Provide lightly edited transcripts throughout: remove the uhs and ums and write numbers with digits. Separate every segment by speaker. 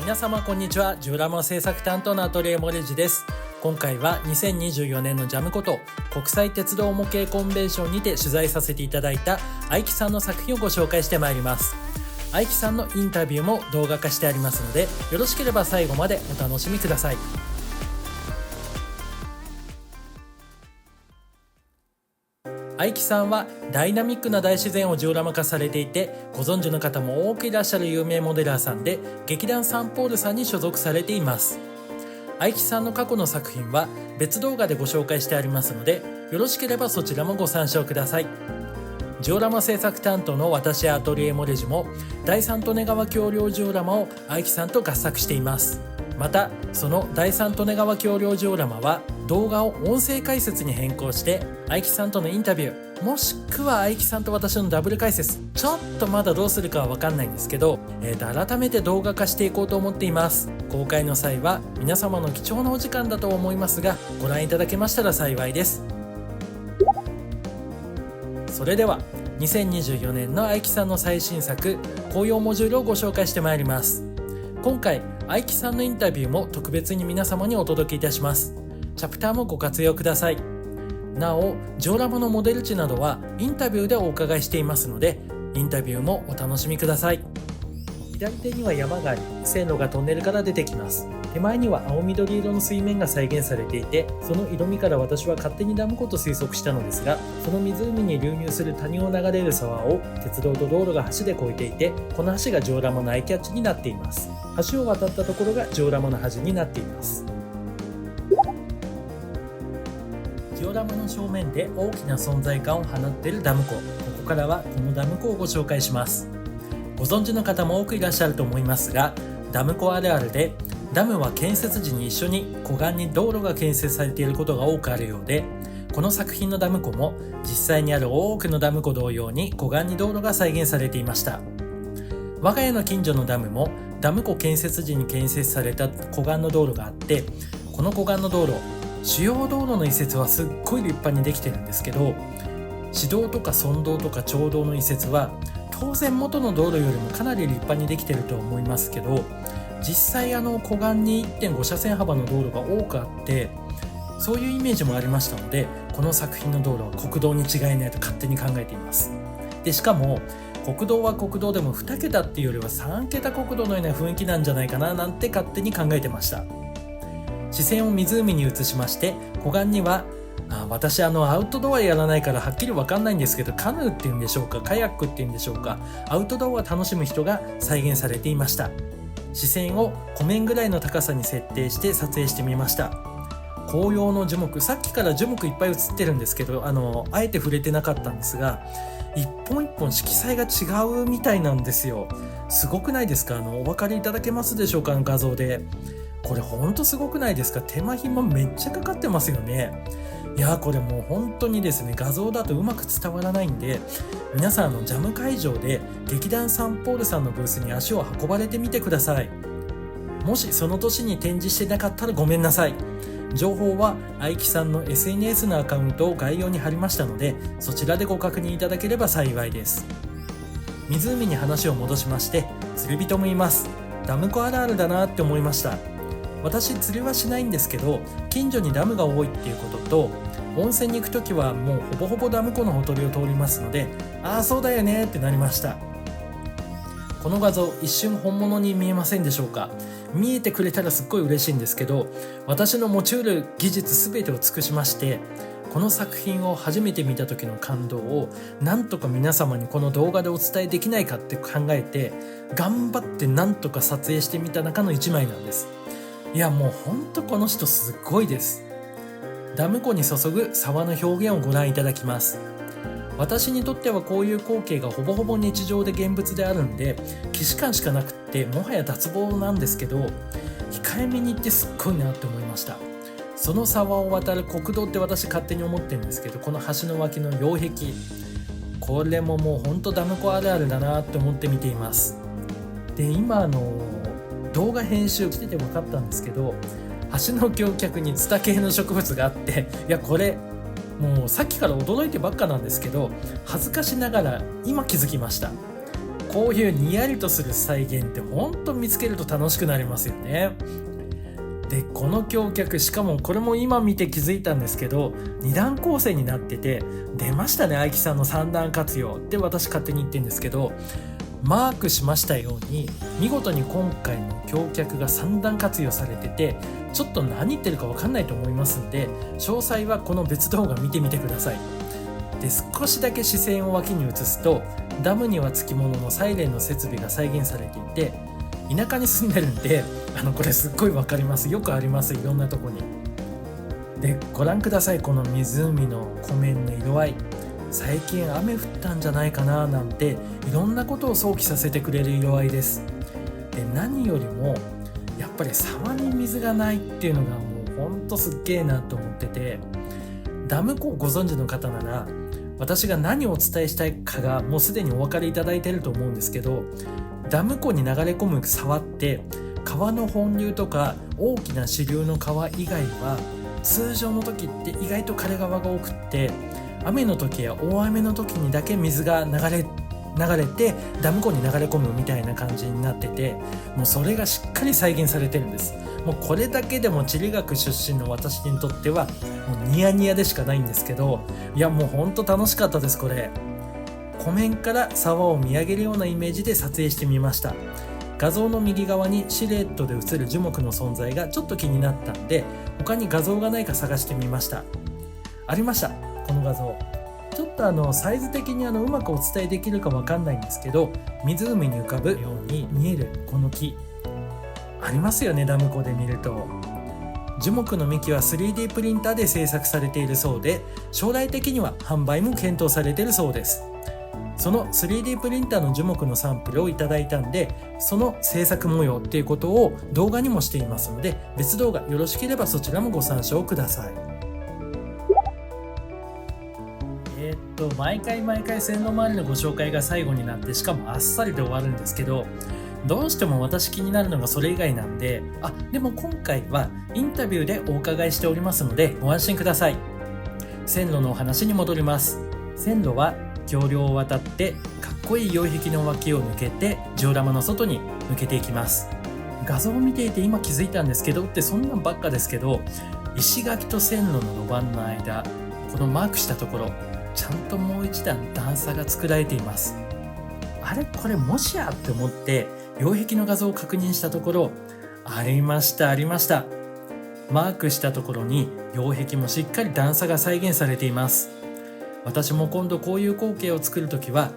Speaker 1: 皆様こんにちは。ジオラマ制作担当のアトリエモレジです。今回は2024年のジャムこと国際鉄道模型コンベンションにて取材させていただいた愛木さんの作品をご紹介してまいります。愛木さんのインタビューも動画化してありますので、よろしければ最後までお楽しみください。愛木さんはダイナミックな大自然をジオラマ化されていて、ご存知の方も多くいらっしゃる有名モデラーさんで、劇団サンポールさんに所属されています。愛木さんの過去の作品は別動画でご紹介してありますので、よろしければそちらもご参照ください。ジオラマ制作担当の私アトリエモレジも第三利根川橋梁ジオラマを愛木さんと合作しています。またその第三利根川橋梁ジオラマは動画を音声解説に変更して、愛木さんとのインタビューもしくは愛木さんと私のダブル解説、ちょっとまだどうするかは分かんないんですけど、改めて動画化していこうと思っています。公開の際は皆様の貴重なお時間だと思いますが、ご覧いただけましたら幸いです。それでは2024年の愛木さんの最新作紅葉モジュールをご紹介してまいります。今回愛木さんのインタビューも特別に皆様にお届けいたします。チャプターもご活用ください。なおジオラマのモデル地などはインタビューでお伺いしていますので、インタビューもお楽しみください。左手には山があり、線路がトンネルから出てきます。手前には青緑色の水面が再現されていて、その色味から私は勝手にダム湖と推測したのですが、その湖に流入する谷を流れる沢を鉄道と道路が橋で越えていて、この橋がジオラマのアイキャッチになっています。橋を渡ったところがジオラマの端になっています。ジオラマの正面で大きな存在感を放っているダム湖、ここからはこのダム湖をご紹介します。ご存知の方も多くいらっしゃると思いますが、ダム湖あるあるでダムは建設時に一緒に湖岸に道路が建設されていることが多くあるようで、この作品のダム湖も実際にある多くのダム湖同様に湖岸に道路が再現されていました。我が家の近所のダムもダム湖建設時に建設された湖岸の道路があって、この湖岸の道路、主要道路の移設はすっごい立派にできてるんですけど、市道とか村道とか町道の移設は当然元の道路よりもかなり立派にできてると思いますけど、実際湖岸に 1.5 車線幅の道路が多くあって、そういうイメージもありましたので、この作品の道路は国道に違いないと勝手に考えています。でしかも国道は国道でも2桁っていうよりは3桁国道のような雰囲気なんじゃないかななんて勝手に考えてました。視線を湖に移しまして、湖岸には私アウトドアやらないからはっきり分かんないんですけど、カヌーっていうんでしょうか、カヤックっていうんでしょうか、アウトドアを楽しむ人が再現されていました。視線を湖面ぐらいの高さに設定して撮影してみました。紅葉の樹木、さっきから樹木いっぱい映ってるんですけど、あえて触れてなかったんですが、一本一本色彩が違うみたいなんですよ。すごくないですか？お分かりいただけますでしょうか？画像で。これほんとすごくないですか？手間暇めっちゃかかってますよね。いやこれもう本当にですね、画像だとうまく伝わらないんで、皆さんジャム会場で劇団サンポールさんのブースに足を運ばれてみてください。もしその年に展示してなかったらごめんなさい。情報は愛木さんの SNS のアカウントを概要に貼りましたので、そちらでご確認いただければ幸いです。湖に話を戻しまして、釣り人もいます。ダム湖あるあるだなって思いました。私釣りはしないんですけど、近所にダムが多いっていうことと、温泉に行くときはもうほぼほぼダム湖のほとりを通りますので、ああそうだよねってなりました。この画像一瞬本物に見えませんでしょうか？見えてくれたらすっごい嬉しいんですけど、私の持ち得る技術全てを尽くしまして、この作品を初めて見た時の感動をなんとか皆様にこの動画でお伝えできないかって考えて、頑張ってなんとか撮影してみた中の1枚なんです。いやもうほんとこの人すごいです。ダム湖に注ぐ沢の表現をご覧いただきます。私にとってはこういう光景がほぼほぼ日常で現物であるんで、既視感しかなくってもはや脱帽なんですけど、控えめに言ってすっごいなって思いました。その沢を渡る国道って私勝手に思ってるんですけど、この橋の脇の擁壁、これももうほんとダム湖あるあるだなって思って見ています。で今動画編集してて分かったんですけど、橋の橋脚にツタ系の植物があって、いやこれもうさっきから驚いてばっかなんですけど、恥ずかしながら今気づきました。こういうにやりとする再現って本当見つけると楽しくなりますよね。でこの橋脚、しかもこれも今見て気づいたんですけど、2段構成になってて、出ましたね、愛希さんの3段活用って私勝手に言ってるんですけど、マークしましたように見事に今回の橋脚が3段活用されてて、ちょっと何言ってるか分かんないと思いますんで、詳細はこの別動画見てみてください。で少しだけ視線を脇に移すと、ダムにはつきもののサイレンの設備が再現されていて、田舎に住んでるんでこれすっごい分かります。よくあります、いろんなとこに。でご覧ください、この湖の湖面の色合い。最近雨降ったんじゃないかななんていろんなことを想起させてくれる色合いです。で何よりもやっぱり沢に水がないっていうのがもうほんとすっげえなと思ってて、ダム湖をご存知の方なら私が何をお伝えしたいかがもうすでにお分かりいただいていると思うんですけど、ダム湖に流れ込む沢って川の本流とか大きな支流の川以外は通常の時って意外と枯れ川が多くって、雨の時や大雨の時にだけ水が流れてダム湖に流れ込むみたいな感じになってて、もうそれがしっかり再現されてるんです。もうこれだけでも地理学出身の私にとってはもうニヤニヤでしかないんですけど、いやもうほんと楽しかったです。これ湖面から沢を見上げるようなイメージで撮影してみました。画像の右側にシルエットで映る樹木の存在がちょっと気になったんで、他に画像がないか探してみました。ありました、この画像。ちょっとサイズ的にうまくお伝えできるかわかんないんですけど、湖に浮かぶように見えるこの木ありますよね、ダム湖で見ると。樹木の幹は 3D プリンターで製作されているそうで、将来的には販売も検討されているそうです。その 3D プリンターの樹木のサンプルをいただいたんで、その制作模様っていうことを動画にもしていますので、別動画よろしければそちらもご参照ください。毎回線路周りのご紹介が最後になって、しかもあっさりで終わるんですけど、どうしても私気になるのがそれ以外なんで、でも今回はインタビューでお伺いしておりますのでご安心ください。線路のお話に戻ります。線路は橋梁を渡ってかっこいい擁壁の脇を抜けてジオラマの外に抜けていきます。画像を見ていて今気づいたんですけどって、そんなんばっかですけど、石垣と線路の路盤の間、このマークしたところちゃんともう一段段差が作られています。あれこれもしやって思って擁壁の画像を確認したところ、ありました。マークしたところに擁壁もしっかり段差が再現されています。私も今度こういう光景を作るときは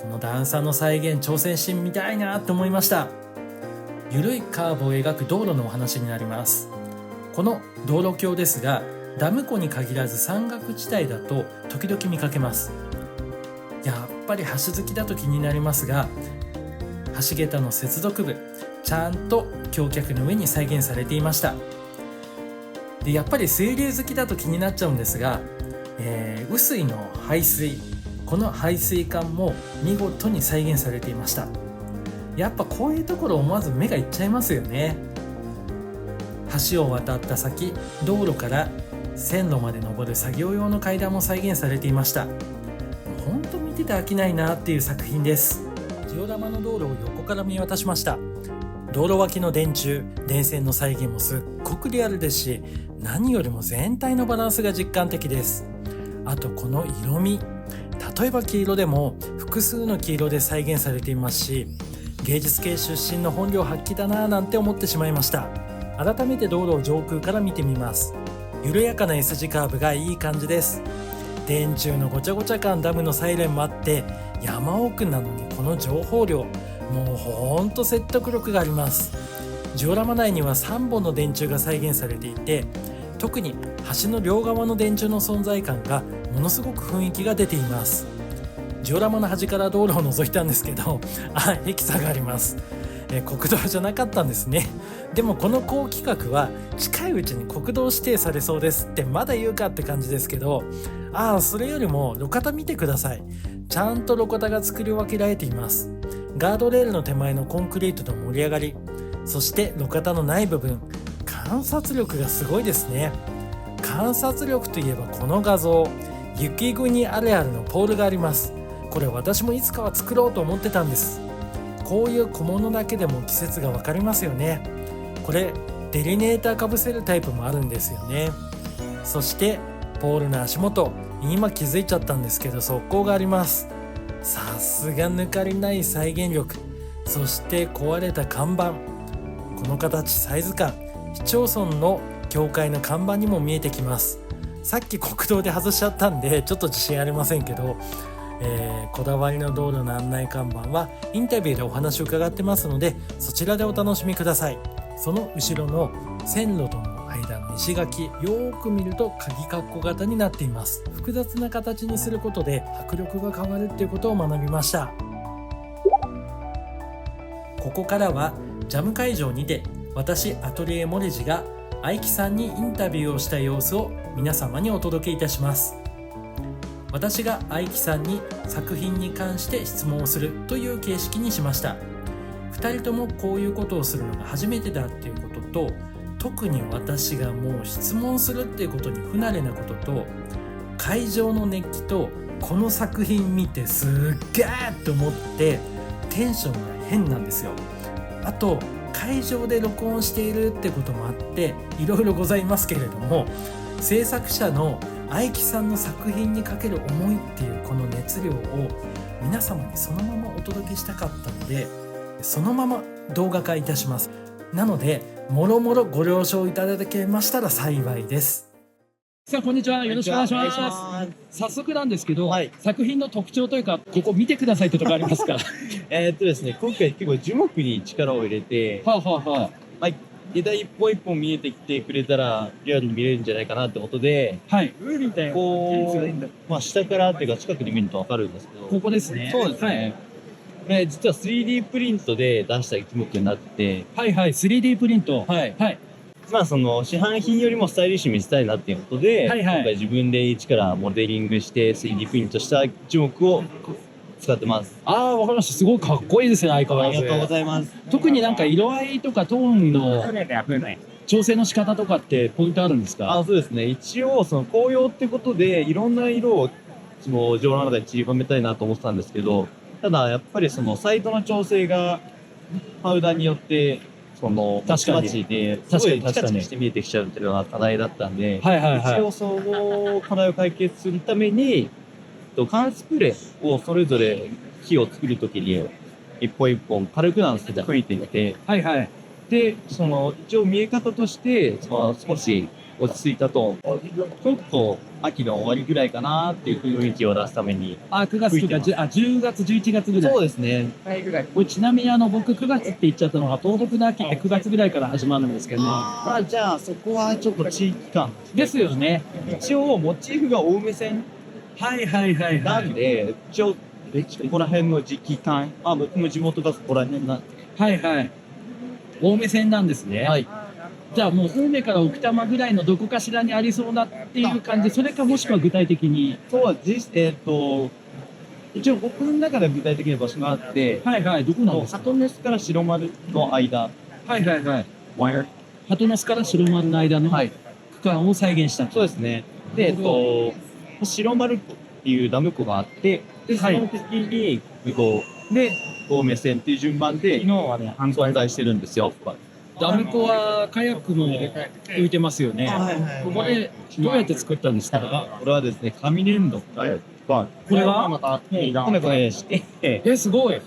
Speaker 1: この段差の再現挑戦してみたいなと思いました。緩いカーブを描く道路のお話になります。この道路橋ですが、ダム湖に限らず山岳地帯だと時々見かけます。やっぱり橋好きだと気になりますが、橋桁の接続部ちゃんと橋脚の上に再現されていました。でやっぱり水流好きだと気になっちゃうんですが、雨水の排水、この排水管も見事に再現されていました。やっぱこういうところ思わず目がいっちゃいますよね。橋を渡った先、道路から線路まで登る作業用の階段も再現されていました。ほんと見てて飽きないなっていう作品です。ジオラマの道路を横から見渡しました。道路脇の電柱、電線の再現もすっごくリアルですし、何よりも全体のバランスが実感的です。あとこの色味、例えば黄色でも複数の黄色で再現されていますし、芸術系出身の本領発揮だなぁなんて思ってしまいました。改めて道路を上空から見てみます。緩やかな S 字カーブがいい感じです。電柱のごちゃごちゃ感、ダムのサイレンもあって、山奥なのにこの情報量、もうほんと説得力があります。ジオラマ内には3本の電柱が再現されていて、特に橋の両側の電柱の存在感がものすごく雰囲気が出ています。ジオラマの端から道路を覗いたんですけど、ヘキサがあります。国道じゃなかったんですね。でもこの高規格は近いうちに国道指定されそうですってまだ言うかって感じですけど、それよりも路肩見てください。ちゃんと路肩が作り分けられています。ガードレールの手前のコンクリートの盛り上がり、そして路肩のない部分、観察力がすごいですね。観察力といえばこの画像、雪国あるあるのポールがあります。これ私もいつかは作ろうと思ってたんです。こういう小物だけでも季節が分かりますよね。これデリネーターかぶせるタイプもあるんですよね。そしてポールの足元、今気づいちゃったんですけど側溝があります。さすが抜かりない再現力。そして壊れた看板、この形、サイズ感、市町村の教会の看板にも見えてきます。さっき国道で外しちゃったんでちょっと自信ありませんけど、こだわりの道路の案内看板はインタビューでお話を伺ってますので、そちらでお楽しみください。その後ろの線路との間の石垣、よーく見ると鍵括弧型になっています。複雑な形にすることで迫力が変わるっていうことを学びました。ここからはジャム会場にて、私アトリエモレジが愛希さんにインタビューをした様子を皆様にお届けいたします。私が愛希さんに作品に関して質問をするという形式にしました。2人ともこういうことをするのが初めてだっていうことと、特に私がもう質問するっていうことに不慣れなことと、会場の熱気とこの作品見てすっげーと思ってテンションが変なんですよ。あと会場で録音しているってこともあっていろいろございますけれども、制作者の愛希さんの作品にかける思いっていうこの熱量を皆様にそのままお届けしたかったので、そのまま動画化いたします。なのでもろもろご了承いただけましたら幸いです。さあこんにちは、よろしくお願いします。早速なんですけど、作品の特徴というか、ここ見てくださいってとこありますか？
Speaker 2: ですね、今回結構樹木に力を入れて、枝一本一本見えてきてくれたらリアルに見れるんじゃないかなってことで、こう、下からっていうか近くで見ると分かるんですけど、
Speaker 1: ここですね。
Speaker 2: そうですね。実は 3D プリントで出した樹木になって、
Speaker 1: 3D プリント。
Speaker 2: その市販品よりもスタイリッシュに見せたいなっていうことで、今回自分で一からモデリングして 3D プリントした樹木を使ってます。
Speaker 1: わかりました。すごいかっこいいですね、相変わらず。
Speaker 2: ありがとうございます。
Speaker 1: 特になんか色合いとかトーンの調整の仕方とかってポイントあるんですか？
Speaker 2: そうですね。一応その紅葉ってことでいろんな色をそのジオラマで散りばめたいなと思ってたんですけど、ただやっぱりそのサイトの調整がパウダーによってその
Speaker 1: 確かに
Speaker 2: チですごいチカチカして見えてきちゃうっていうのが課題だったんで、一応その課題を解決するために缶スプレーをそれぞれ木を作るときに一本一本軽くなんですけど吹いていて、でその一応見え方として少し落ち着いたと、ちょっと秋の終わりぐらいかなっていう雰囲気を出すために。
Speaker 1: 9月とか10月11月ぐらい。
Speaker 2: そうですね。
Speaker 1: これちなみに僕9月って言っちゃったのが、東北の秋って9月ぐらいから始まるんですけど、
Speaker 2: じゃあそこはちょっと地域感
Speaker 1: ですよね。
Speaker 2: 一応モチーフが青梅線なんで、一応ここら辺の時期感、僕も地元がそこら辺なんで、
Speaker 1: 青梅線なんですね。じゃあもう青梅から奥多摩ぐらいのどこかしらにありそうだっていう感じ、それかもしくは具体的に。
Speaker 2: 一応僕の中で具体的な場所があって、
Speaker 1: どこなんですか？
Speaker 2: 鳩ノ巣から白丸の間。
Speaker 1: 鳩ノ巣から白丸の間の区間を再現した。
Speaker 2: そうですね。で、白丸っていうダム湖があって、で、その時に向こうで青梅線っていう順番で存在してるんですよ。
Speaker 1: ダム湖はカヤックも浮いてますよね。ここでどうやって作ったんですか？
Speaker 2: これはですね、紙粘土。
Speaker 1: これは
Speaker 2: こねして、
Speaker 1: すごい。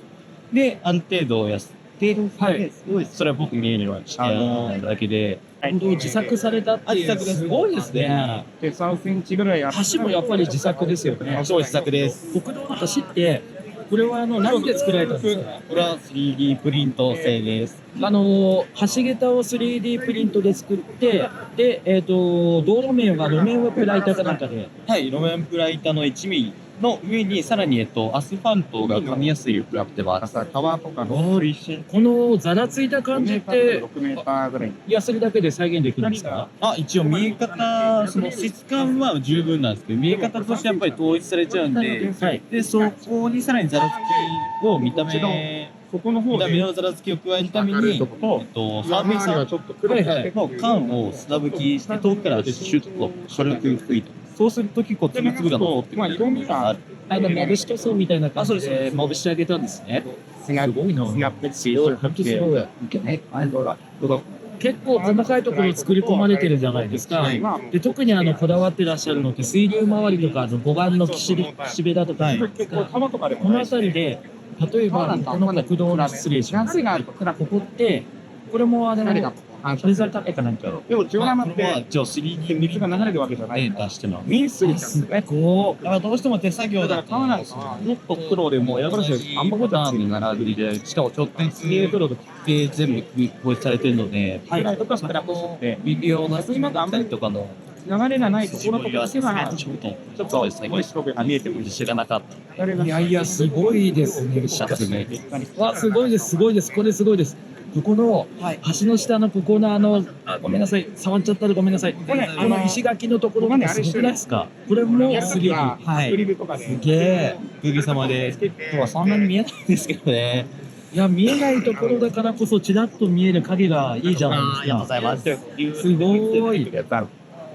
Speaker 2: で、ある程度やって、それは僕見えるようにしてだけで。
Speaker 1: 自作されたっていう、すごいですね。
Speaker 3: 3センチぐらい
Speaker 1: 橋もやっぱり自作ですよね。
Speaker 2: そう、自作です。
Speaker 1: 国道の橋って、これは何で作られたんですか？
Speaker 2: これは 3D プリント製です。
Speaker 1: 橋桁を 3D プリントで作って、で、道路面は路面ウェブライターかなんかで。
Speaker 2: 路面プライターの1ミリの上にさらにアスファルトが噛みやすいようになってます。
Speaker 3: 川とかの水深、
Speaker 1: このざらついた感じって
Speaker 3: 6メーターぐらい。
Speaker 1: ヤスリだけで再現できるんですか？
Speaker 2: 一応見え方、その質感は十分なんですけど、見え方としてやっぱり統一されちゃうんで、でそこにさらにざらつきを見た目のざらつきを加えるために、サーフェイサーの缶を砂吹きして遠くからシュッと軽く吹いて。そうすると結構粒々が残ってくる。
Speaker 1: まぶし塗装みたいな感じでまぶしてあげたんですね。
Speaker 3: スナップっていう。
Speaker 1: 本当すごい。結構細かいところ作り込まれてるじゃないですか。で特にこだわってらっしゃるのって水流周りとか5番の岸辺だとか、この辺りで例えばこの国道の失礼します。ここってこれもそれぞれ高いかなんか。
Speaker 3: でもジオラマって水が流れるわけじゃない。
Speaker 2: 出しての。
Speaker 3: 水すぎたんですね。
Speaker 2: こう、だからどうしても手作業だと、
Speaker 3: もっとプロでもやばいし、
Speaker 2: あんまことあるの並びで、しかも直点すげえプロで全部統一されてるので、
Speaker 3: はい、とかスクラップして
Speaker 2: 微妙な水があったりとかの
Speaker 3: 流れがないところとか
Speaker 2: ちょっと最後に見えても知らなかった。
Speaker 1: いやいやすごいですね。
Speaker 2: シャツね。
Speaker 1: わすごいですすごいですこれすごいです。ここの橋の下のここのごめんなさい触っちゃったらごめんなさい。この石垣のところがすごくないですか。これもすげえすげえ
Speaker 2: おかげさまでそんなに見えないんですけどね。
Speaker 1: いや見えないところだからこそちらっと見える影がいいじゃないですか。
Speaker 2: ありがとうございます。
Speaker 1: すごい。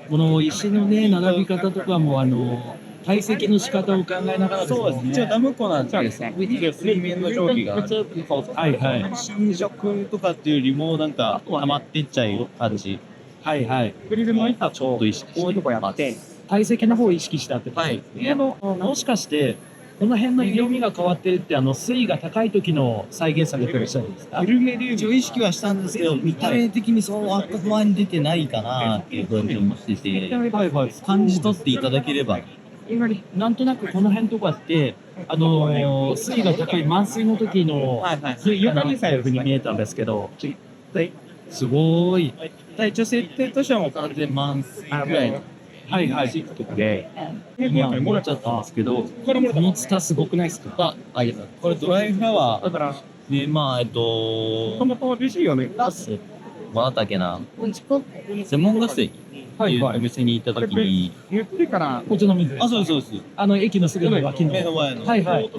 Speaker 1: この石のね並び方とかも堆積の仕方を考えながらですね。
Speaker 2: そうです。一応ダム湖なんですね。水面の蒸気が
Speaker 1: はいはい。
Speaker 2: 浸食とかっていうよりもなんか溜まっていっちゃう感じ。
Speaker 1: はいはい。
Speaker 3: グリルの板
Speaker 2: ちょっと意識して
Speaker 3: やって
Speaker 1: 堆積の方を意識したってことですね。もしかしてこの辺の色味が変わってるって水位が高い時の再現されてるじゃないですか。
Speaker 2: 一応意識はしたんですけど、見た目的にそう赤く前に出てないかなっていう感じもしてて、感じ取っていただければ。
Speaker 1: なんとなくこの辺とかって水位が高い満水の時の床にさえに見えたんですけど、すごい。
Speaker 2: 一応設定としてはもう完全満水ぐらいの。
Speaker 1: はいはい。で、今思っちゃったんですけど、このツタすごくないですか。
Speaker 2: これドライフラワー。
Speaker 3: だから
Speaker 2: で、
Speaker 3: そもそも嬉しいよね。
Speaker 2: まだっけな。専門学生にお店に行った時に、
Speaker 3: ゆっくりから
Speaker 1: こっちの水。
Speaker 2: あ、そうですそうです。
Speaker 1: 駅のすぐの脇の。
Speaker 2: 目の前の。
Speaker 1: はいはい。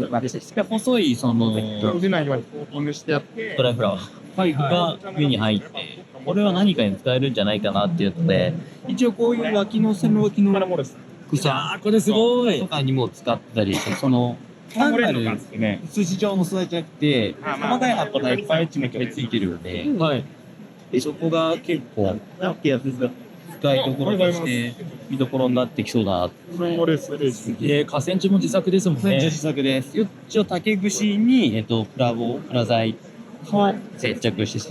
Speaker 2: 細いその
Speaker 3: 出ないようにコーティングしてやって。
Speaker 2: ドライフラワーが目に入って、これは何かに使えるんじゃないかなっていうので、一応こういう脇の線の脇の草
Speaker 1: これすごい
Speaker 2: とかにも使ったりして、その単なる筋状の素材じゃなくて、細かい葉っぱがいっぱいついてるので、でそこが結構使いどころとして見どころになってきそうだな。
Speaker 1: 河川地も自作ですもんね。
Speaker 2: 自作です。一応竹串にプラ材を接着して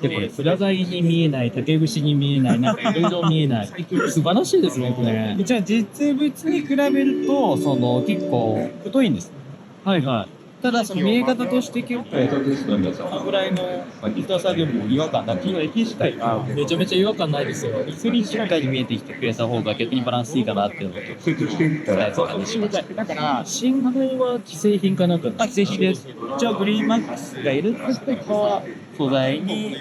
Speaker 1: でこれプラ材に見えない、竹串に見えない、なんかいろいろ見えない。素晴らしいですねこれ。
Speaker 2: 一応実物に比べると結構太いんです。
Speaker 1: はいはい。
Speaker 2: ただその見え方として結構そのぐらいの太さでも違和感なく、液自体が
Speaker 1: めちゃめちゃ違和感ないですよ。
Speaker 2: 一緒にしっかり見えてきてくれた方が逆にバランスいいかなっていうのと、
Speaker 3: だから
Speaker 1: 新品は既製品かなんか。
Speaker 2: 既製品です。一応グリーンマックスがいる素材に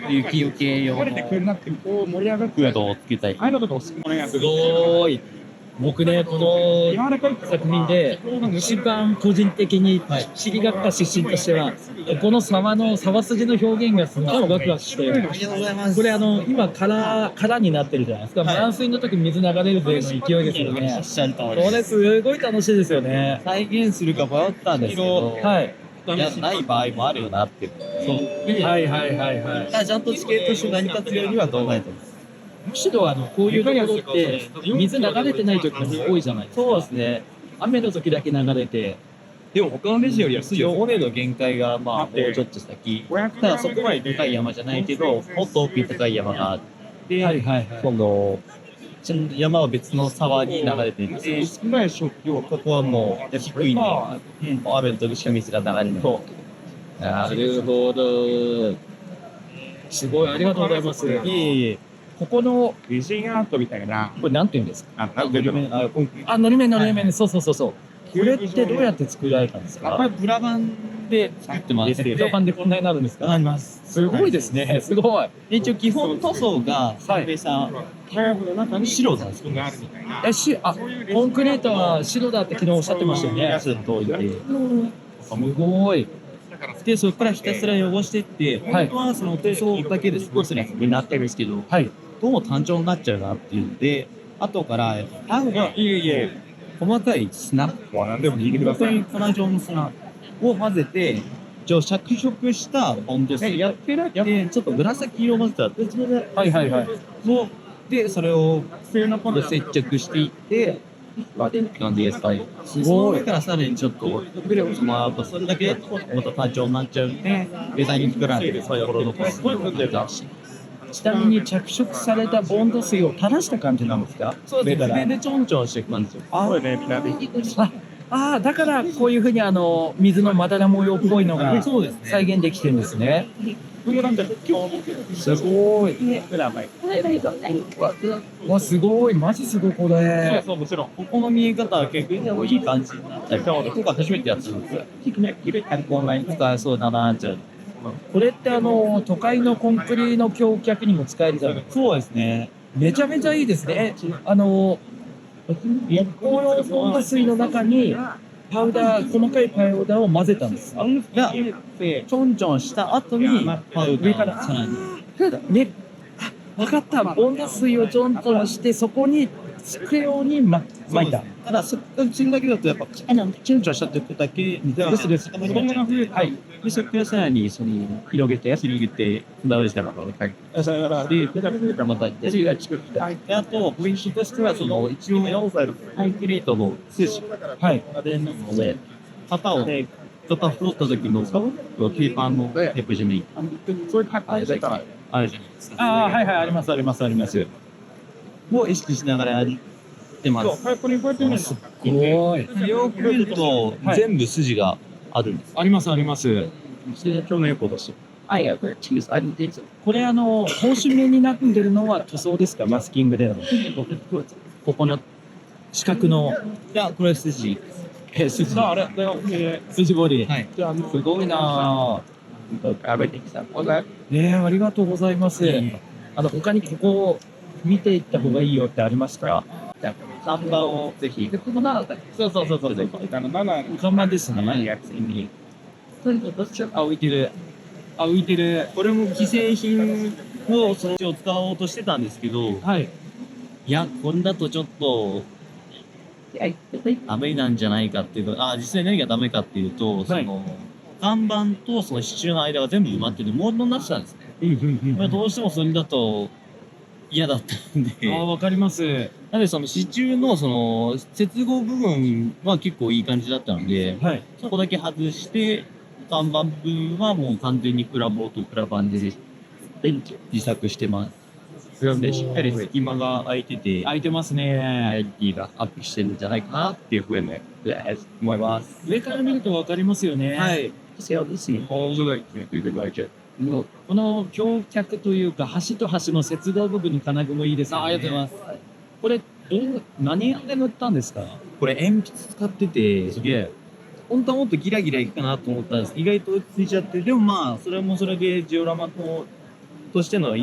Speaker 2: 雪よけ用の
Speaker 3: 盛り上がって
Speaker 2: をつけたい。
Speaker 1: すごい。僕ねこの作品で一番個人的に地理学科出身としてはこの沢筋の表現がすごいワクワクして、これ今空になってるじゃないですか。満水の時水流れるぜの勢いですよね。これすごい楽しいですよね。
Speaker 2: 再現するか迷ったんですけど、ない場合もあるよなっていう。
Speaker 1: はいはいはいはい。
Speaker 2: ちゃんと地形として成り立つようには考えてます。
Speaker 1: むしろこういうところって水流れてない時も多いじゃないですか。
Speaker 2: そうですね。
Speaker 1: 雨の時だけ流れて。
Speaker 2: でも他のレジよりは尾根の限界がもうちょっと先。ただそこまで高い山じゃないけど、もっと大きい高い山があって、山は別の沢に流れていて、ここはもう低いので、雨の時しか水が流れない。
Speaker 1: なるほど。すごいありがとうございます。
Speaker 2: いえいえ。
Speaker 1: ここの
Speaker 3: 美人アートみたいな。
Speaker 1: これなんて言うんですか。
Speaker 3: のり
Speaker 1: 面、そう。これってどうやって作られたんですか。
Speaker 2: これプラ板で作ってます。
Speaker 1: プラ板でこんなになるんですか。
Speaker 2: あります。
Speaker 1: すごいですね。すごい。
Speaker 2: 一応基本塗装が三平さん白なんですよ。
Speaker 1: コンクリートは白だって昨日おっしゃってましたよね。
Speaker 2: す
Speaker 1: ごい。
Speaker 2: でそこからひたすら汚してって、本当はその塗装だけで過ごすやつになってるんですけど、どうも単調になっちゃうなっていうので、後から細かい砂、
Speaker 3: 何でも握ってください。
Speaker 2: 粉状の砂を混ぜて、着色したボンド水やってちょっと紫色を混ぜた
Speaker 1: はいはいはい。
Speaker 2: で、それを今度接着していって、なんでですかね。すごい。からさらにちょっと、その後、それだけだとまた単調になっちゃうんで、デザインに作られてるそういうところのすごいことだし。
Speaker 1: ちなみに着色されたボンド水を垂らした感じなんですか？
Speaker 2: そうですね。それでちょんちょんしていく感じですよ。
Speaker 1: だからこういうふうに水のまだら模様っぽいのが
Speaker 2: そうですね。
Speaker 1: 再現できてるんですね。すごい。わ、すごい。マジすごいこれ。
Speaker 2: そう、もちろん。ここの見え方は結構いい感じになったり、僕が初めてやったんですよ。使えそうだなって。
Speaker 1: これって都会のコンクリの橋脚にも使えるじゃないですか。
Speaker 2: そうですね。
Speaker 1: めちゃめちゃいいですね。木工用ボンド水の中にパウダー、細かいパウダーを混ぜたんですか？
Speaker 2: いや、ちょんちょんした後に、
Speaker 1: 上からさらに。ね、分かった。ボンド水をちょんちょんして、そこにつくように巻いた。
Speaker 2: ただ、それだけだとやっぱ、ちょんちょんしたってことだけに、
Speaker 1: です。
Speaker 2: はい。で、そこからさらに、広げて、ダウンしたら、で、また、で、あと、ポイントとしては、一応、ハイクリートの寿司。
Speaker 1: はい。
Speaker 2: なので、旗を、ちょっと太った時の、ペーパーのテープ締めに。そういう感じで、あるじゃないですか。
Speaker 1: はいはい、あります。
Speaker 2: を意識しながらやってます。
Speaker 1: すごい。
Speaker 2: よく見ると、全部筋があるんです。
Speaker 1: あります。
Speaker 2: 今日の横だし。
Speaker 1: これ格子目になってるのは塗装ですか？マスキングで。ここの四角の。
Speaker 2: いや、これ筋。
Speaker 1: 筋彫り。
Speaker 2: はい。
Speaker 1: すごいなぁ。ありがとうございます。他にここを見ていった方がいいよってありますか？
Speaker 2: 看板をぜひ。
Speaker 1: そう。看板ですね。浮いてる。
Speaker 2: これも既製品を使おうとしてたんですけど、
Speaker 1: はい。
Speaker 2: いや、これだとちょっと、ダメなんじゃないかっていうか、実際何がダメかっていうと、看板とその支柱の間が全部埋まってるモールドになってたんですね。どうしてもそれだと嫌だったんで。
Speaker 1: わかります。
Speaker 2: なので、その支柱の接合部分は結構いい感じだったので、
Speaker 1: はい。
Speaker 2: そこだけ外して、看板部分はもう完全にプラボーとプラ板で自作してます。で、しっかり隙間が空いてて、
Speaker 1: 開いてますね。
Speaker 2: リーがアップしてるんじゃないかなっていうふうに思います。
Speaker 1: 上から見るとわかりますよね。
Speaker 2: はい。
Speaker 1: この橋脚というか、端と端の接合部分の金具もいいですね。
Speaker 2: ありがとうございます。
Speaker 1: これ、何で塗ったんですか？
Speaker 2: これ鉛筆使ってて、すげえ。本当はもっとギラギラいくかなと思ったんです。意外と落ち着いちゃって、でもまあ、それもそれでジオラマとしての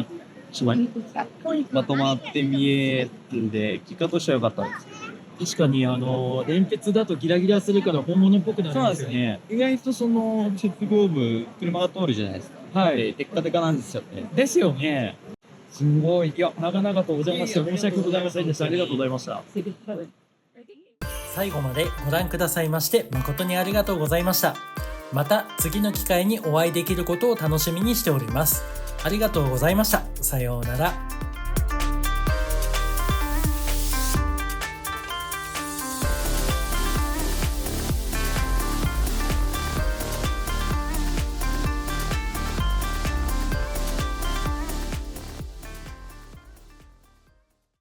Speaker 2: まとまって見えるんで、結果としては良かったです。
Speaker 1: 確かに鉛筆だとギラギラするから本物っぽくなるんですよね。
Speaker 2: 意外と接合部、車が通るじゃないですか。
Speaker 1: はい。
Speaker 2: テッカテカなんですよね。
Speaker 1: ですよね。すごい。いや、長々とお邪魔して申し訳ございませんでした。ありがとうございました。最後までご覧くださいまして誠にありがとうございました。また次の機会にお会いできることを楽しみにしております。ありがとうございました。さようなら。